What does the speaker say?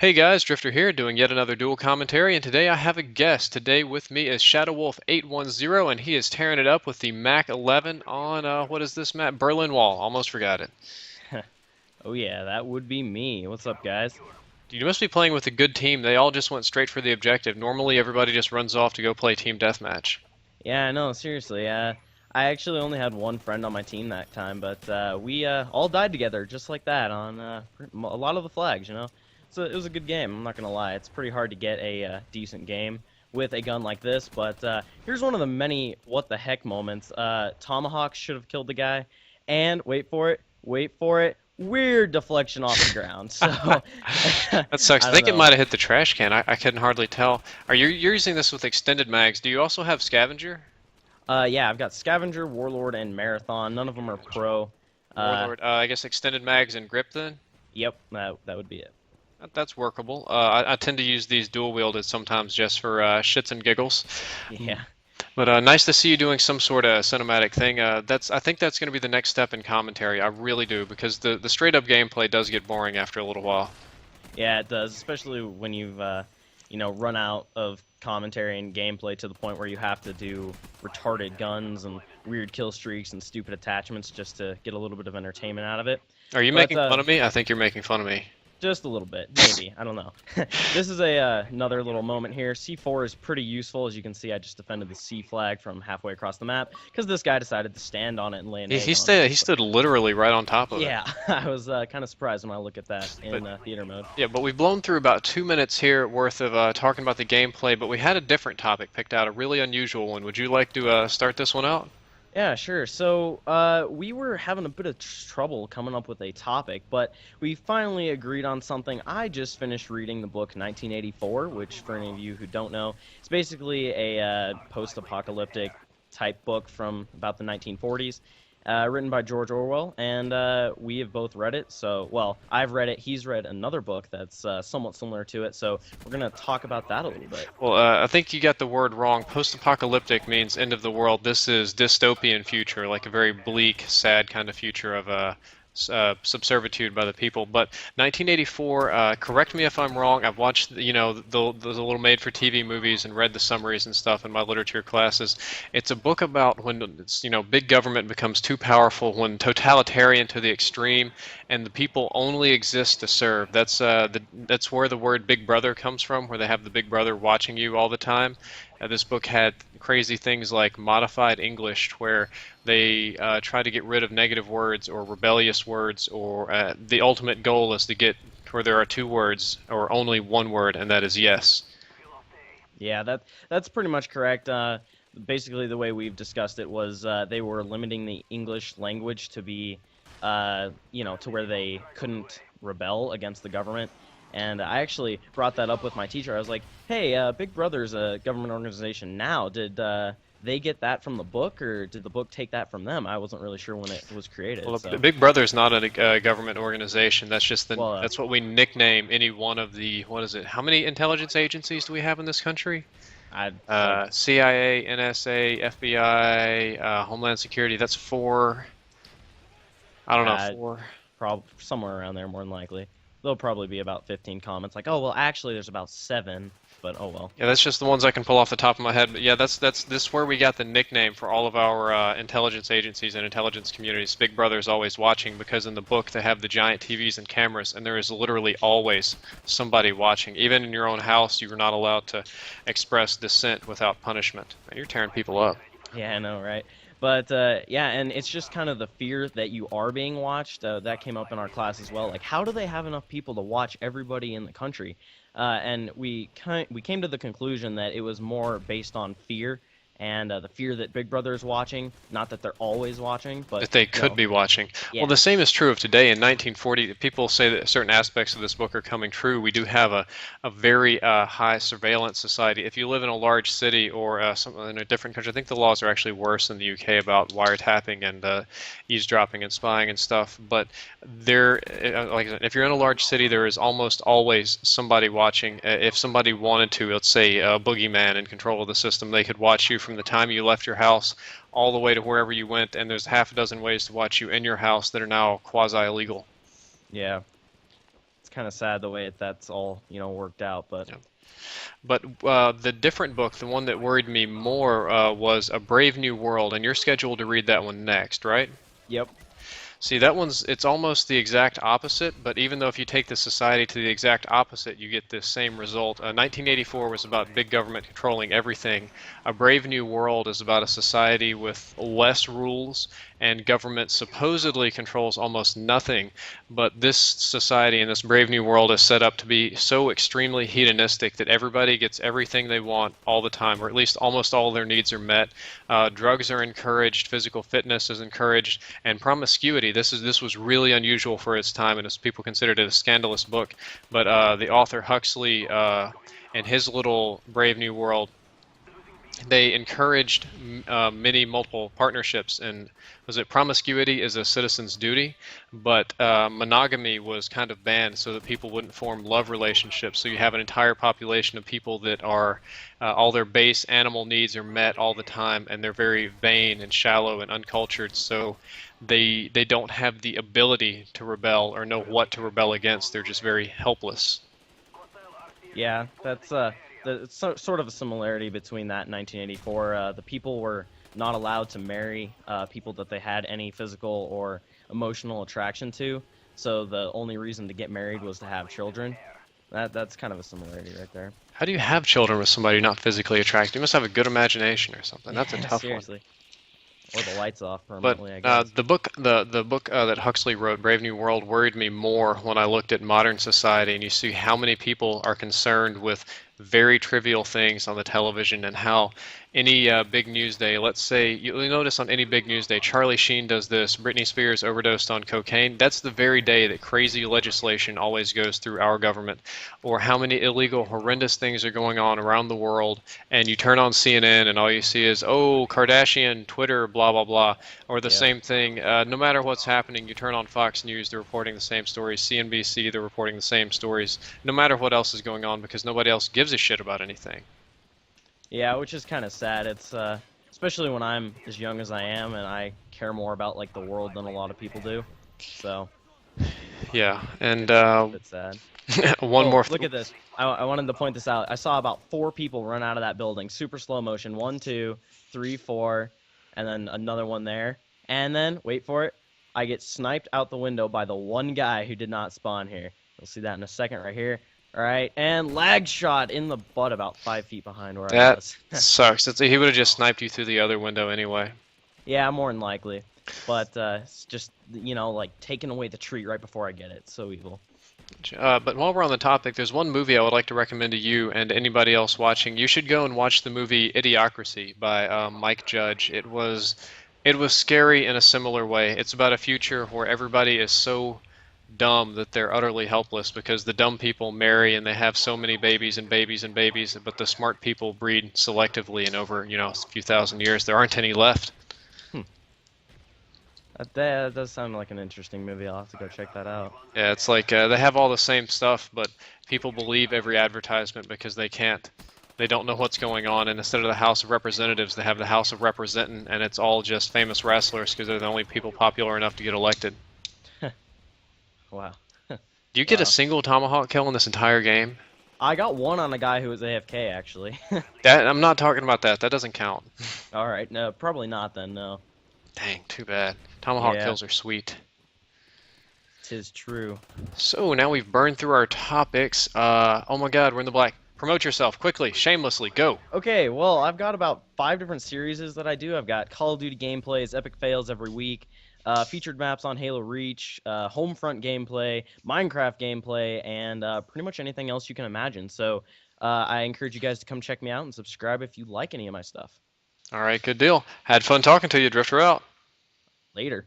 Hey guys, Drifter here, doing yet another dual commentary, and today I have a guest. Today with me is ShadowWolf810, and he is tearing it up with the Mac11 on, what is this map? Berlin Wall. Almost forgot it. Oh yeah, that would be me. What's up, guys? You must be playing with a good team. They all just went straight for the objective. Normally everybody just runs off to go play team deathmatch. Yeah, no, seriously. I actually only had one friend on my team that time, but we all died together just like that on a lot of the flags, you know. So it was a good game. I'm not gonna lie. It's pretty hard to get a decent game with a gun like this, but here's one of the many what the heck moments. Tomahawk should have killed the guy, and wait for it, weird deflection off the ground. So That sucks. I I don't think it know. might have hit the trash can. I couldn't hardly tell. You're using this with extended mags. Do you also have scavenger? Yeah, I've got Scavenger, Warlord, and Marathon. None of them are pro. Uh, Warlord, I guess extended mags and grip then? yep, that would be it. That's workable. I tend to use these dual wielded sometimes just for shits and giggles. Yeah, But nice to see you doing some sort of cinematic thing. I think that's going to be the next step in commentary. I really do because the straight up gameplay does get boring after a little while. yeah, it does, especially when you've run out of commentary and gameplay to the point where you have to do retarded guns and weird kill streaks and stupid attachments just to get a little bit of entertainment out of it. Are you But making fun of me? I think you're making fun of me. just a little bit, maybe. I don't know. This is another little moment here. C4 is pretty useful. As you can see, I just defended the C flag from halfway across the map because this guy decided to stand on it and lay an He, egg he on it. stayed. He stood literally right on top of it. Yeah, I was kind of surprised when I look at that But in theater mode. yeah, but we've blown through about 2 minutes here worth of talking about the gameplay. But we had a different topic picked out, a really unusual one. Would you like to start this one out? Yeah, sure. So we were having a bit of trouble coming up with a topic, but we finally agreed on something. I just finished reading the book 1984, which, for any of you who don't know, it's basically a post-apocalyptic type book from about the 1940s. Written by George Orwell, and we have both read it. So, well, I've read it. He's read another book that's somewhat similar to it. So, we're gonna talk about that a little bit. Well, I think you got the word wrong. Post-apocalyptic means end of the world. This is dystopian future, like a very bleak, sad kind of future of subservitude by the people. But 1984, correct me if I'm wrong. I've watched, the little made-for-TV movies and read the summaries and stuff in my literature classes. It's a book about when big government becomes too powerful, when totalitarian to the extreme, and the people only exist to serve. That's where the word Big Brother comes from, where they have the Big Brother watching you all the time. This book had crazy things like modified English, where they try to get rid of negative words or rebellious words, or the ultimate goal is to get where there are two words or only one word, and that is yes. Yeah, that's pretty much correct. Basically, the way we've discussed it was they were limiting the English language to be, to where they couldn't rebel against the government. And I actually brought that up with my teacher. I was like, "Hey, Big Brother's a government organization now. Did they get that from the book, or did the book take that from them?" I wasn't really sure when it was created. Well, So, Big Brother is not a government organization. That's just well, that's what we nickname any one of the, what is it? How many intelligence agencies do we have in this country? I like CIA, NSA, FBI, Homeland Security. That's four. I don't know, uh, four. probably somewhere around there, more than likely. There'll probably be about 15 comments like, "Oh, well, actually, there's about 7," but oh well. Yeah, that's just the ones I can pull off the top of my head. But yeah, that's this where we got the nickname for all of our intelligence agencies and intelligence communities. Big Brother's always watching, because in the book they have the giant TVs and cameras, and there is literally always somebody watching. Even in your own house, you are not allowed to express dissent without punishment. And you're tearing people up. Yeah, I know, right? But yeah, and it's just kind of the fear that you are being watched. That came up in our class as well. Like, how do they have enough people to watch everybody in the country? And we came to the conclusion that it was more based on fear, and the fear that Big Brother is watching. Not that they're always watching, but That they could be watching. Well, yeah, the same is true of today. In 1940, people say that certain aspects of this book are coming true. We do have a very high surveillance society. If you live in a large city or in a different country, I think the laws are actually worse in the UK about wiretapping and eavesdropping and spying and stuff. But like I said, if you're in a large city, there is almost always somebody watching. If somebody wanted to, let's say a boogeyman in control of the system, they could watch you from the time you left your house all the way to wherever you went, and there's half a dozen ways to watch you in your house that are now quasi-illegal. yeah. It's kind of sad the way that's all worked out, but Yeah. But the different book, the one that worried me more, was A Brave New World, and you're scheduled to read that one next, right? yep. See, that one's, it's almost the exact opposite, but even though if you take the society to the exact opposite, you get the same result. 1984 was about big government controlling everything. A Brave New World is about a society with less rules, and government supposedly controls almost nothing. But this society and this Brave New World is set up to be so extremely hedonistic that everybody gets everything they want all the time, or at least almost all their needs are met. Drugs are encouraged, physical fitness is encouraged, and promiscuity. This was really unusual for its time, and as people considered it a scandalous book. But the author Huxley and his little Brave New World, they encouraged many multiple partnerships, and was it promiscuity is a citizen's duty, but monogamy was kind of banned so that people wouldn't form love relationships. So you have an entire population of people that are all their base animal needs are met all the time, and they're very vain and shallow and uncultured. So they don't have the ability to rebel or know what to rebel against. They're just very helpless. Yeah, that's sort of a similarity between that and 1984. The people were not allowed to marry people that they had any physical or emotional attraction to. So the only reason to get married was to have children. That's kind of a similarity right there. How do you have children with somebody you're not physically attracted? You must have a good imagination or something. That's a Yeah, tough one. seriously. Or the lights off But permanently, I guess. the book that Huxley wrote, Brave New World, worried me more when I looked at modern society, and you see how many people are concerned with very trivial things on the television, and how any big news day, let's say, you'll notice on any big news day, Charlie Sheen does this, Britney Spears overdosed on cocaine. That's the very day that crazy legislation always goes through our government, or how many illegal, horrendous things are going on around the world, and you turn on CNN and all you see is, oh, Kardashian, Twitter, blah, blah, blah, or the Yeah. same thing. No matter what's happening, you turn on Fox News, they're reporting the same stories, CNBC, they're reporting the same stories, no matter what else is going on, because nobody else gives a shit about anything. Yeah, which is kind of sad. It's especially when I'm as young as I am and I care more about like the world than a lot of people do. So Yeah, and it's a bit sad. one Oh, more. look at this. I wanted to point this out. I saw about 4 people run out of that building, super slow motion. 1, 2, 3, 4, and then another one there. And then, wait for it, I get sniped out the window by the one guy who did not spawn here. You'll see that in a second right here. All right, and lag shot in the butt about 5 feet behind where I That was. sucks. He would have just sniped you through the other window anyway. Yeah, more than likely. But it's just, like taking away the treat right before I get it. So evil. But while we're on the topic, there's one movie I would like to recommend to you and anybody else watching. You should go and watch the movie Idiocracy by Mike Judge. It was scary in a similar way. It's about a future where everybody is so dumb that they're utterly helpless because the dumb people marry and they have so many babies and babies and babies, but the smart people breed selectively, and over, a few thousand years, there aren't any left. Hmm. That does sound like an interesting movie. I'll have to go check that out. Yeah, it's like they have all the same stuff, but people believe every advertisement because they don't know what's going on, and instead of the House of Representatives, they have the House of Representing, and it's all just famous wrestlers because they're the only people popular enough to get elected. Wow. Do you get a Wow. single tomahawk kill in this entire game? I got one on a guy who was AFK, actually. I'm not talking about that. That doesn't count. All right, no, probably not then, no. Dang, too bad. Tomahawk Yeah. kills are sweet. 'Tis true. So now we've burned through our topics. Oh my God, we're in the black. Promote yourself quickly, shamelessly, go. Okay, well, I've got about 5 different series that I do. I've got Call of Duty gameplays, epic fails every week, featured maps on Halo Reach, Homefront gameplay, Minecraft gameplay, and pretty much anything else you can imagine. So I encourage you guys to come check me out and subscribe if you like any of my stuff. All right, good deal. Had fun talking to you, Drift0r out. Later.